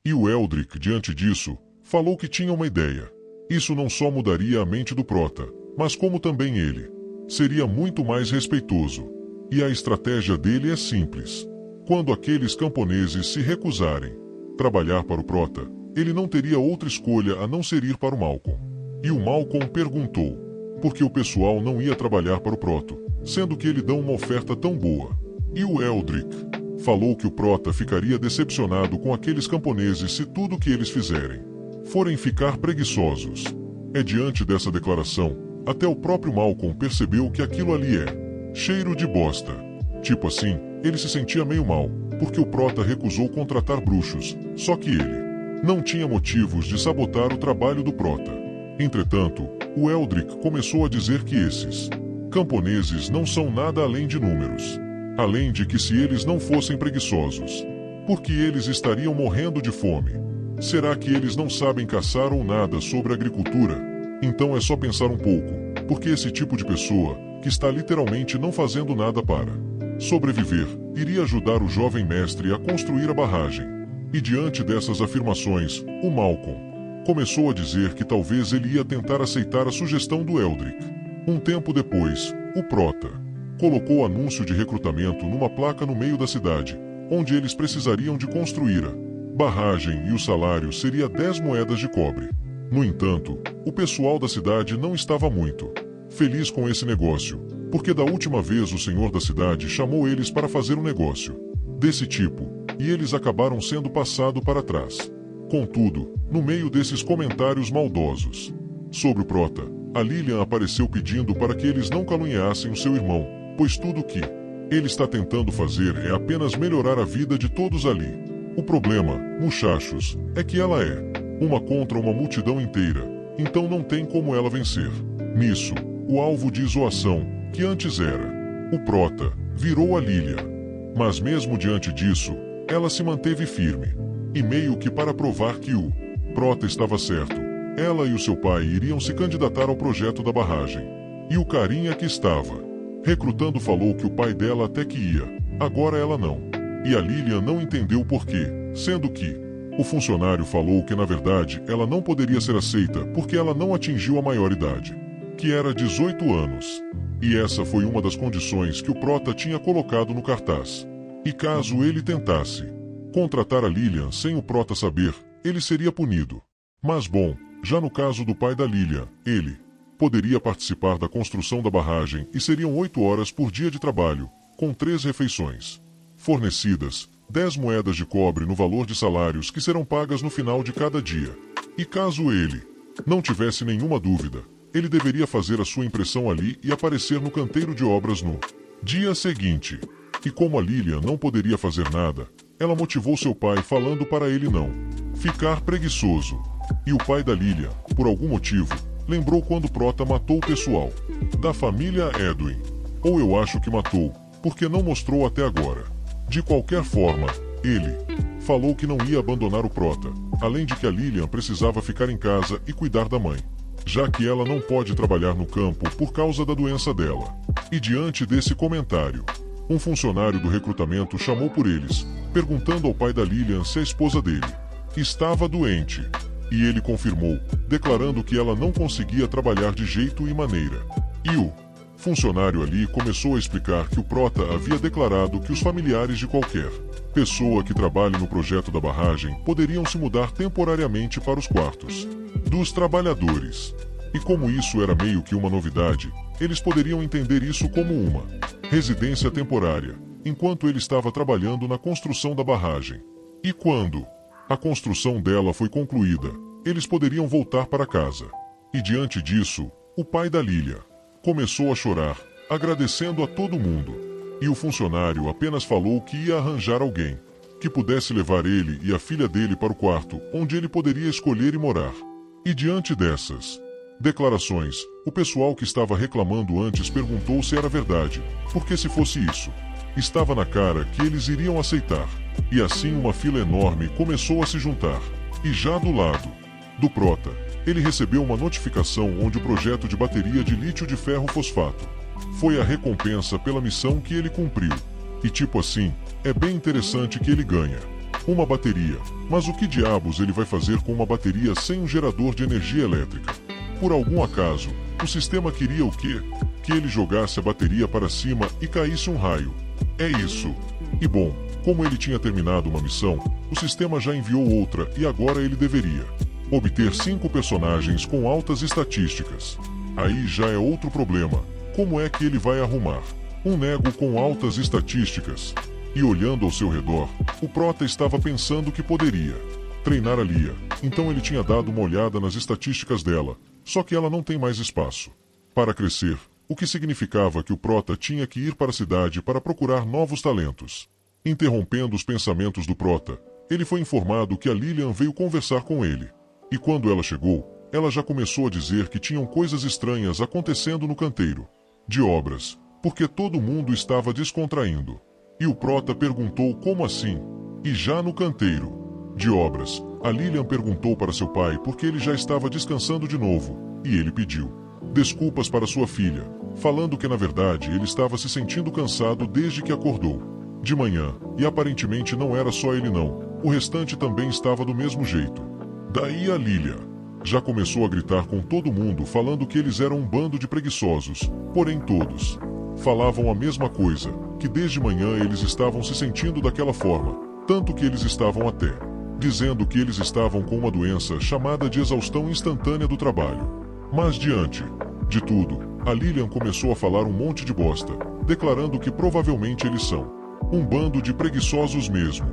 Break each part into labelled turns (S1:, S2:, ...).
S1: E o Eldrick, diante disso, falou que tinha uma ideia. Isso não só mudaria a mente do Prota, mas como também ele. Seria muito mais respeitoso. E a estratégia dele é simples. Quando aqueles camponeses se recusarem a trabalhar para o Prota, ele não teria outra escolha a não ser ir para o Malcolm. E o Malcolm perguntou por que o pessoal não ia trabalhar para o Proto, sendo que ele dá uma oferta tão boa. E o Eldrick falou que o Prota ficaria decepcionado com aqueles camponeses se tudo que eles fizerem forem ficar preguiçosos. É diante dessa declaração, até o próprio Malcolm percebeu que aquilo ali é cheiro de bosta. Tipo assim, ele se sentia meio mal, porque o Prota recusou contratar bruxos, só que ele não tinha motivos de sabotar o trabalho do Prota. Entretanto, o Eldrick começou a dizer que esses camponeses não são nada além de números. Além de que se eles não fossem preguiçosos, porque eles estariam morrendo de fome. Será que eles não sabem caçar ou nada sobre agricultura? Então é só pensar um pouco, porque esse tipo de pessoa, que está literalmente não fazendo nada para sobreviver, iria ajudar o jovem mestre a construir a barragem. E diante dessas afirmações, o Malcolm começou a dizer que talvez ele ia tentar aceitar a sugestão do Eldrick. Um tempo depois, o Prota colocou anúncio de recrutamento numa placa no meio da cidade, onde eles precisariam de construir a barragem e o salário seria 10 moedas de cobre. No entanto, o pessoal da cidade não estava muito feliz com esse negócio, porque da última vez o senhor da cidade chamou eles para fazer um negócio desse tipo, e eles acabaram sendo passados para trás. Contudo, no meio desses comentários maldosos sobre o Prota, a Lilian apareceu pedindo para que eles não caluniassem o seu irmão, pois tudo o que ele está tentando fazer é apenas melhorar a vida de todos ali. O problema, muchachos, é que ela é uma contra uma multidão inteira, então não tem como ela vencer. Nisso, o alvo de zoação, que antes era o Prota, virou a Lilian. Mas mesmo diante disso, ela se manteve firme. E meio que para provar que o Prota estava certo, ela e o seu pai iriam se candidatar ao projeto da barragem. E o carinha que estava recrutando falou que o pai dela até que ia, agora ela não. E a Lilian não entendeu por quê, sendo que o funcionário falou que na verdade ela não poderia ser aceita porque ela não atingiu a maioridade, que era 18 anos. E essa foi uma das condições que o Prota tinha colocado no cartaz. E caso ele tentasse contratar a Lilian sem o Prota saber, ele seria punido. Mas bom, já no caso do pai da Lilian, ele poderia participar da construção da barragem e seriam 8 horas por dia de trabalho, com 3 refeições fornecidas, 10 moedas de cobre no valor de salários que serão pagas no final de cada dia. E caso ele não tivesse nenhuma dúvida, ele deveria fazer a sua impressão ali e aparecer no canteiro de obras no dia seguinte. E como a Lilian não poderia fazer nada, ela motivou seu pai falando para ele não ficar preguiçoso. E o pai da Lilian, por algum motivo, lembrou quando Prota matou o pessoal da família Edwin. Ou eu acho que matou, porque não mostrou até agora. De qualquer forma, ele falou que não ia abandonar o Prota, além de que a Lilian precisava ficar em casa e cuidar da mãe, já que ela não pode trabalhar no campo por causa da doença dela. E diante desse comentário, um funcionário do recrutamento chamou por eles, perguntando ao pai da Lilian se a esposa dele estava doente. E ele confirmou, declarando que ela não conseguia trabalhar de jeito e maneira. E o funcionário ali começou a explicar que o Prota havia declarado que os familiares de qualquer pessoa que trabalhe no projeto da barragem poderiam se mudar temporariamente para os quartos dos trabalhadores. E como isso era meio que uma novidade, eles poderiam entender isso como uma residência temporária, enquanto ele estava trabalhando na construção da barragem. E quando a construção dela foi concluída, eles poderiam voltar para casa. E diante disso, o pai da Lilian começou a chorar, agradecendo a todo mundo. E o funcionário apenas falou que ia arranjar alguém que pudesse levar ele e a filha dele para o quarto, onde ele poderia escolher e morar. E diante dessas declarações, o pessoal que estava reclamando antes perguntou se era verdade, porque se fosse isso, estava na cara que eles iriam aceitar. E assim uma fila enorme começou a se juntar. E já do lado do Prota, ele recebeu uma notificação onde o projeto de bateria de lítio de ferro fosfato foi a recompensa pela missão que ele cumpriu. E tipo assim, é bem interessante que ele ganha Uma bateria. Mas o que diabos ele vai fazer com uma bateria sem um gerador de energia elétrica? Por algum acaso, o sistema queria o quê? Que ele jogasse a bateria para cima e caísse um raio. É isso. E bom, como ele tinha terminado uma missão, o sistema já enviou outra e agora ele deveria obter 5 personagens com altas estatísticas. Aí já é outro problema. Como é que ele vai arrumar um nego com altas estatísticas? E olhando ao seu redor, o Prota estava pensando que poderia treinar a Lia. Então ele tinha dado uma olhada nas estatísticas dela, só que ela não tem mais espaço para crescer, o que significava que o Prota tinha que ir para a cidade para procurar novos talentos. Interrompendo os pensamentos do Prota, ele foi informado que a Lilian veio conversar com ele. E quando ela chegou, ela já começou a dizer que tinham coisas estranhas acontecendo no canteiro de obras, porque todo mundo estava descontraindo. E o Prota perguntou como assim? E já no canteiro de obras, a Lilian perguntou para seu pai porque ele já estava descansando de novo, e ele pediu desculpas para sua filha, falando que na verdade ele estava se sentindo cansado desde que acordou de manhã, e aparentemente não era só ele não, o restante também estava do mesmo jeito. Daí a Lilian já começou a gritar com todo mundo falando que eles eram um bando de preguiçosos, porém todos falavam a mesma coisa, que desde manhã eles estavam se sentindo daquela forma, tanto que eles estavam até dizendo que eles estavam com uma doença chamada de exaustão instantânea do trabalho. Mas diante de tudo, a Lilian começou a falar um monte de bosta, declarando que provavelmente eles são um bando de preguiçosos mesmo.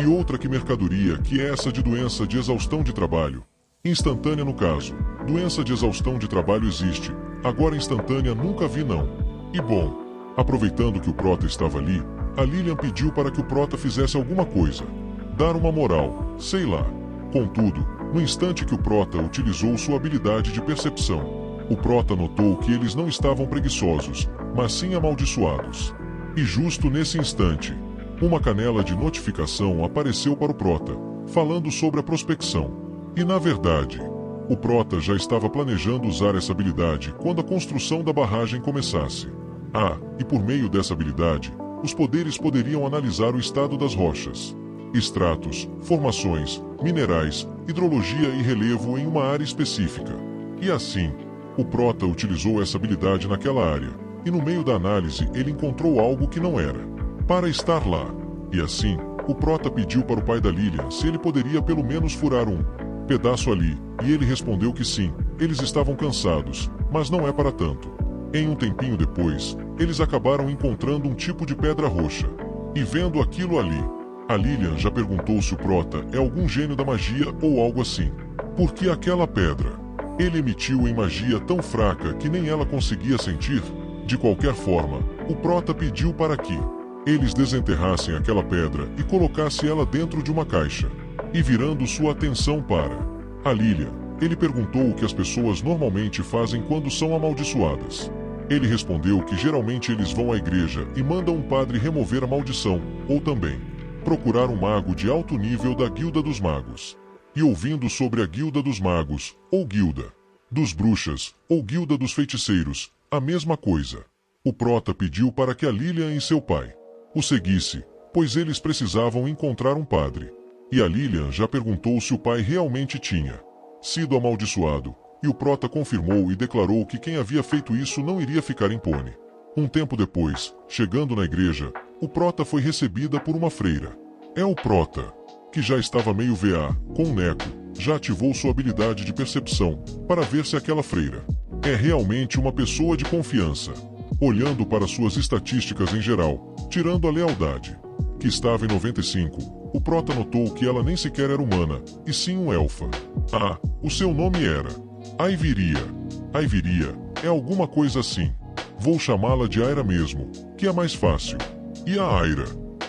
S1: E outra que mercadoria que é essa de doença de exaustão de trabalho? Instantânea no caso. Doença de exaustão de trabalho existe, agora instantânea nunca vi não. E bom, aproveitando que o Prota estava ali, a Lilian pediu para que o Prota fizesse alguma coisa. Dar uma moral, sei lá. Contudo, no instante que o Prota utilizou sua habilidade de percepção, o Prota notou que eles não estavam preguiçosos, mas sim amaldiçoados. E justo nesse instante, uma canela de notificação apareceu para o Prota, falando sobre a prospecção. E na verdade, o Prota já estava planejando usar essa habilidade quando a construção da barragem começasse. Ah, e por meio dessa habilidade, os poderes poderiam analisar o estado das rochas, estratos, formações, minerais, hidrologia e relevo em uma área específica. E assim, o Prota utilizou essa habilidade naquela área, e no meio da análise ele encontrou algo que não era para estar lá. E assim, o Prota pediu para o pai da Lilian se ele poderia pelo menos furar um pedaço ali, e ele respondeu que sim, eles estavam cansados, mas não é para tanto. Em um tempinho depois, eles acabaram encontrando um tipo de pedra roxa. E vendo aquilo ali, a Lilian já perguntou se o Prota é algum gênio da magia ou algo assim. Porque aquela pedra, ele emitiu em magia tão fraca que nem ela conseguia sentir. De qualquer forma, o Prota pediu para que eles desenterrassem aquela pedra e colocassem ela dentro de uma caixa. E virando sua atenção para a Lilian, ele perguntou o que as pessoas normalmente fazem quando são amaldiçoadas. Ele respondeu que geralmente eles vão à igreja e mandam um padre remover a maldição, ou também procurar um mago de alto nível da Guilda dos Magos. E ouvindo sobre a Guilda dos Magos, ou Guilda dos Bruxas, ou Guilda dos Feiticeiros, a mesma coisa. O Prota pediu para que a Lilian e seu pai o seguisse, pois eles precisavam encontrar um padre. E a Lilian já perguntou se o pai realmente tinha sido amaldiçoado, e o Prota confirmou e declarou que quem havia feito isso não iria ficar impune. Um tempo depois, chegando na igreja, o Prota foi recebida por uma freira. É o Prota, que já estava meio VA, com um neco, já ativou sua habilidade de percepção, para ver se aquela freira é realmente uma pessoa de confiança. Olhando para suas estatísticas em geral, tirando a lealdade, que estava em 95, o Prota notou que ela nem sequer era humana, e sim um elfa. Ah, o seu nome era Aiviria. Aiviria é alguma coisa assim. Vou chamá-la de Aira mesmo, que é mais fácil. E a Aira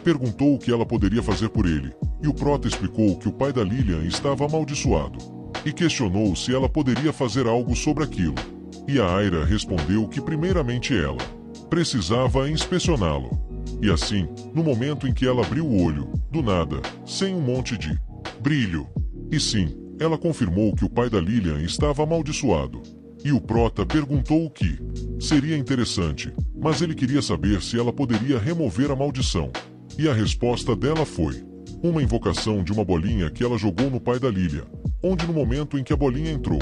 S1: perguntou o que ela poderia fazer por ele, e o Prota explicou que o pai da Lilian estava amaldiçoado, e questionou se ela poderia fazer algo sobre aquilo. E a Aira respondeu que primeiramente ela precisava inspecioná-lo. E assim, no momento em que ela abriu o olho, do nada, sem um monte de brilho. E sim, ela confirmou que o pai da Lilian estava amaldiçoado. E o Prota perguntou o que seria interessante, mas ele queria saber se ela poderia remover a maldição. E a resposta dela foi uma invocação de uma bolinha que ela jogou no pai da Lilian, onde no momento em que a bolinha entrou,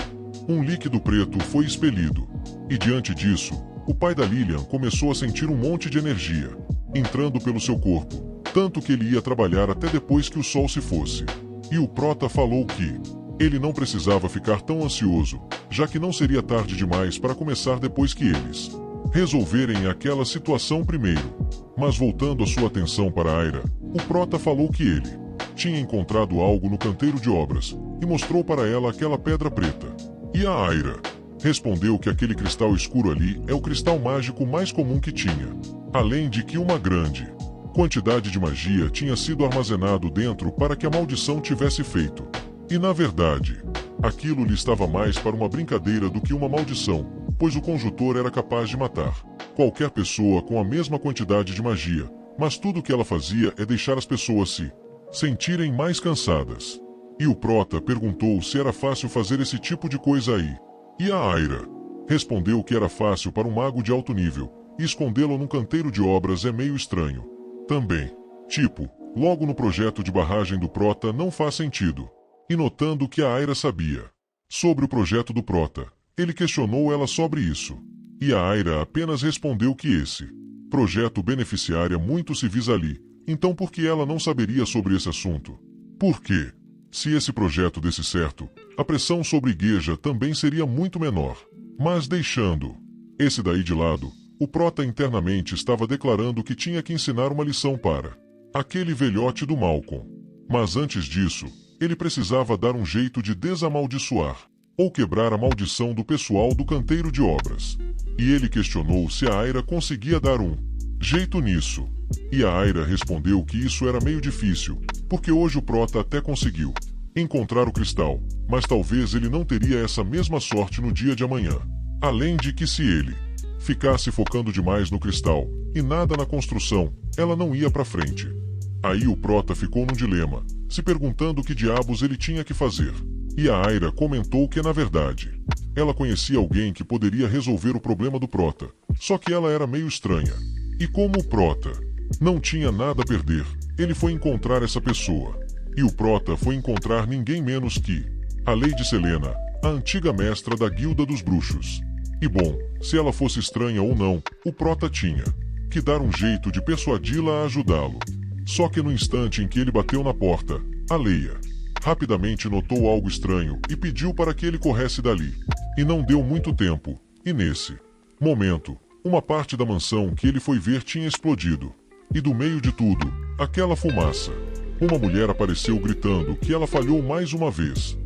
S1: um líquido preto foi expelido. E diante disso, o pai da Lilian começou a sentir um monte de energia entrando pelo seu corpo, tanto que ele ia trabalhar até depois que o sol se fosse. E o Prota falou que ele não precisava ficar tão ansioso, já que não seria tarde demais para começar depois que eles resolverem aquela situação primeiro. Mas voltando a sua atenção para Aira, o Prota falou que ele tinha encontrado algo no canteiro de obras e mostrou para ela aquela pedra preta. E a Aira respondeu que aquele cristal escuro ali é o cristal mágico mais comum que tinha, além de que uma grande quantidade de magia tinha sido armazenado dentro para que a maldição tivesse feito. E na verdade, aquilo lhe estava mais para uma brincadeira do que uma maldição, pois o conjuntor era capaz de matar qualquer pessoa com a mesma quantidade de magia, mas tudo o que ela fazia é deixar as pessoas se sentirem mais cansadas. E o Prota perguntou se era fácil fazer esse tipo de coisa aí. E a Aira respondeu que era fácil para um mago de alto nível, e escondê-lo num canteiro de obras é meio estranho. Também, tipo, logo no projeto de barragem do Prota não faz sentido. E notando que a Aira sabia sobre o projeto do Prota, ele questionou ela sobre isso. E a Aira apenas respondeu que esse projeto beneficiaria muitos civis ali, então por que ela não saberia sobre esse assunto? Por quê? Se esse projeto desse certo, a pressão sobre Igreja também seria muito menor. Mas deixando esse daí de lado, o Prota internamente estava declarando que tinha que ensinar uma lição para aquele velhote do Malcolm. Mas antes disso, ele precisava dar um jeito de desamaldiçoar ou quebrar a maldição do pessoal do canteiro de obras. E ele questionou se a Aira conseguia dar um jeito nisso. E a Aira respondeu que isso era meio difícil, porque hoje o Prota até conseguiu encontrar o cristal, mas talvez ele não teria essa mesma sorte no dia de amanhã. Além de que se ele ficasse focando demais no cristal e nada na construção, ela não ia para frente. Aí o Prota ficou num dilema, se perguntando o que diabos ele tinha que fazer. E a Aira comentou que na verdade ela conhecia alguém que poderia resolver o problema do Prota, só que ela era meio estranha. E como o Prota não tinha nada a perder, ele foi encontrar essa pessoa. E o Prota foi encontrar ninguém menos que a Lady Selena, a antiga mestra da Guilda dos Bruxos. E bom, se ela fosse estranha ou não, o Prota tinha que dar um jeito de persuadi-la a ajudá-lo. Só que no instante em que ele bateu na porta, a Leia rapidamente notou algo estranho e pediu para que ele corresse dali. E não deu muito tempo, e nesse momento, uma parte da mansão que ele foi ver tinha explodido. E do meio de tudo, aquela fumaça, uma mulher apareceu gritando que ela falhou mais uma vez.